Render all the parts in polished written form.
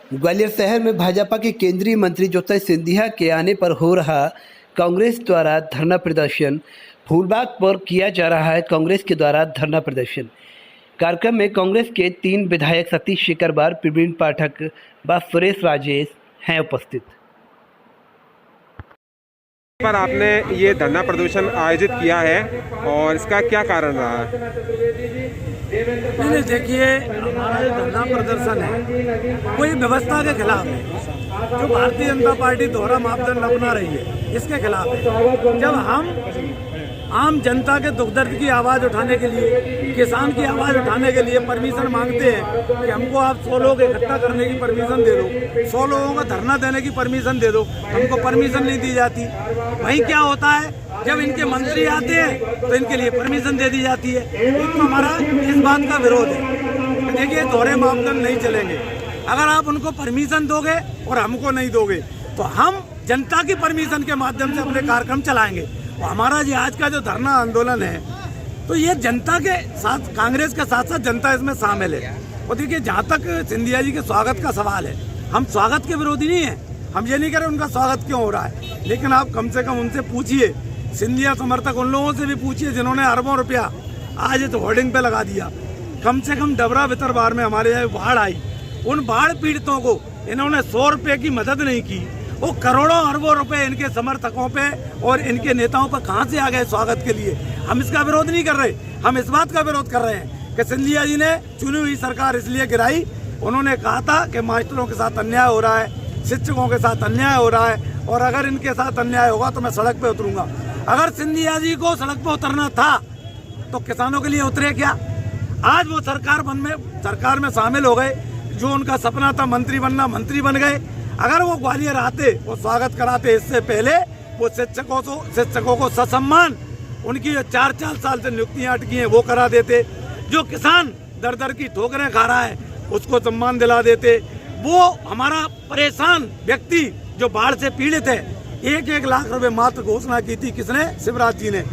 ग्वालियर शहर में भाजपा के केंद्रीय मंत्री ज्योति सिंधिया के आने पर हो रहा कांग्रेस द्वारा धरना प्रदर्शन। फूलबाग पर किया जा रहा है कांग्रेस के द्वारा धरना प्रदर्शन। कार्यक्रम में कांग्रेस के 3 विधायक सतीश शिकरवार, प्रवीण पाठक व सुरेश राजेश हैं उपस्थित। पर आपने ये धरना प्रदर्शन आयोजित किया है और इसका क्या कारण रहा है? नहीं, देखिए, हमारा जो धरना प्रदर्शन है वो ये व्यवस्था के खिलाफ है। जो भारतीय जनता पार्टी दोहरा मापदंड अपना रही है इसके खिलाफ है। जब हम आम जनता के दुख दर्द की आवाज़ उठाने के लिए, किसान की आवाज़ उठाने के लिए परमिशन मांगते हैं कि हमको आप 100 लोग इकट्ठा करने की परमिशन दे दो, 100 लोगों का धरना देने की परमिशन दे दो, हमको परमिशन नहीं दी जाती। वहीं क्या होता है, जब इनके मंत्री आते हैं तो इनके लिए परमिशन दे दी जाती है। एक तो हमारा इस बात का विरोध है। देखिए, दोहरे मापदंड नहीं चलेंगे। अगर आप उनको परमिशन दोगे और हमको नहीं दोगे तो हम जनता की परमिशन के माध्यम से अपने कार्यक्रम चलाएंगे। और हमारा ये आज का जो धरना आंदोलन है तो ये जनता के साथ, कांग्रेस के साथ साथ जनता इसमें शामिल है। और देखिए, जहाँ तक सिंधिया जी के स्वागत का सवाल है, हम स्वागत के विरोधी नहीं हैं। हम ये नहीं कह रहे उनका स्वागत क्यों हो रहा है, लेकिन आप कम से कम उनसे पूछिए, सिंधिया समर्थक उन लोगों से भी पूछिए जिन्होंने अरबों रुपया आज इस होर्डिंग पे लगा दिया। कम से कम डबरा भितरवार में हमारे यहाँ बाढ़ आई, उन बाढ़ पीड़ितों को इन्होंने 100 रुपये की मदद नहीं की। वो करोड़ों अरबों रुपए इनके समर्थकों पे और इनके नेताओं पर कहाँ से आ गए स्वागत के लिए? हम इसका विरोध नहीं कर रहे, हम इस बात का विरोध कर रहे हैं कि सिंधिया जी ने चुनी हुई सरकार इसलिए गिराई। उन्होंने कहा था कि मास्टरों के साथ अन्याय हो रहा है, शिक्षकों के साथ अन्याय हो रहा है, और अगर इनके साथ अन्याय होगा तो मैं सड़क पे उतरूंगा। अगर सिंधिया जी को सड़क पे उतरना था तो किसानों के लिए उतरे क्या? आज वो सरकार में शामिल हो गए। जो उनका सपना था मंत्री बनना, मंत्री बन गए। अगर वो ग्वालियर आते, वो स्वागत कराते, इससे पहले वो शिक्षकों को ससम्मान उनकी जो 4 साल से नियुक्तियां अटकी हैं वो करा देते। जो किसान दर दर की ठोकरें खा रहा है उसको सम्मान दिला देते। वो हमारा परेशान व्यक्ति जो बाढ़ से पीड़ित है, 1-1 लाख रुपए मात्र घोषणा की थी किसने? शिवराज जी ने।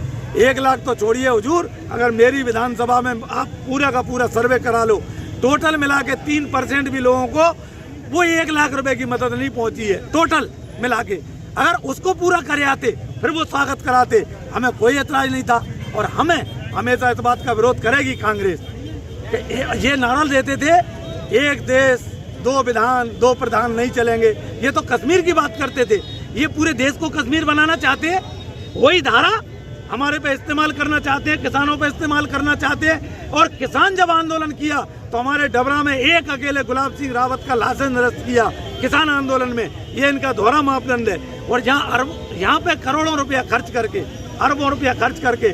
1 लाख तो छोड़िए हुजूर, अगर मेरी विधानसभा में आप पूरा का पूरा सर्वे करा लो, टोटल मिला के 3% भी लोगों को वो 1 लाख रुपए की मदद नहीं पहुंची है टोटल मिला के। अगर उसको पूरा करे आते फिर वो स्वागत कराते, हमें कोई एतराज नहीं था। और हमें हमेशा इस बात का विरोध करेगी कांग्रेस। ये नारा देते थे, 1 देश 2 विधान 2 प्रधान नहीं चलेंगे। ये तो कश्मीर की बात करते थे, ये पूरे देश को कश्मीर बनाना चाहते हैं। वही धारा हमारे पे इस्तेमाल करना चाहते हैं, किसानों पे इस्तेमाल करना चाहते हैं। और किसान जब आंदोलन किया तो हमारे डबरा में एक अकेले गुलाब सिंह रावत का लाइसेंस रद्द किया किसान आंदोलन में। ये इनका दोहरा मापदंड है। और यहाँ पे करोड़ों रुपया खर्च करके, अरबों रुपया खर्च करके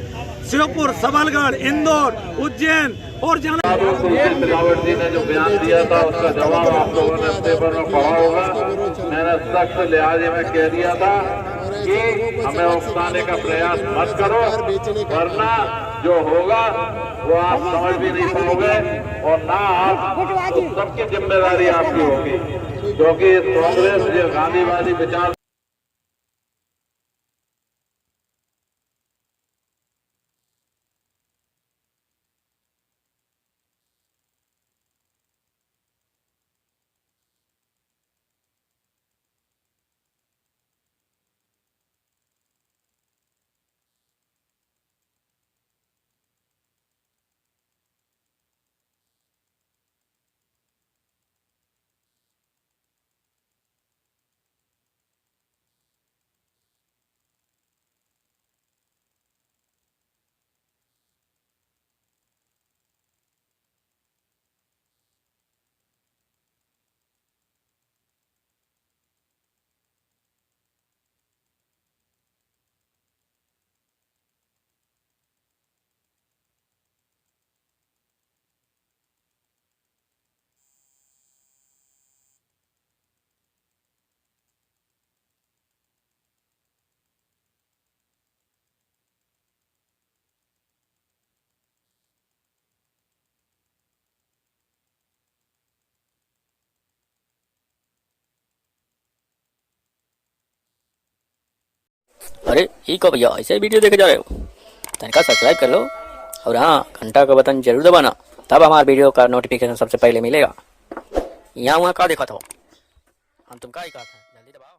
श्योपुर, सबलगढ़, इंदौर, उज्जैन और रावत जी ने जो बयान दिया था उसका जवाब आप लोगों ने पेपर में पढ़ा होगा। मैंने सख्त लिहाज में कह दिया था कि हमें उकसाने का प्रयास मत करो, वरना जो होगा वो आप समझ भी नहीं पाओगे और ना आप, तो सबकी जिम्मेदारी आपकी होगी, क्योंकि कांग्रेस जो गांधीवादी विचार अरे ठीक हो भैया, ऐसे वीडियो देखे जा रहे हो? तनिका सब्सक्राइब कर लो और हाँ, घंटा का बटन जरूर दबाना, तब हमारे वीडियो का नोटिफिकेशन सबसे पहले मिलेगा। यहाँ वहाँ का देखा था। हम तुम का ही काट है, जल्दी दबाओ।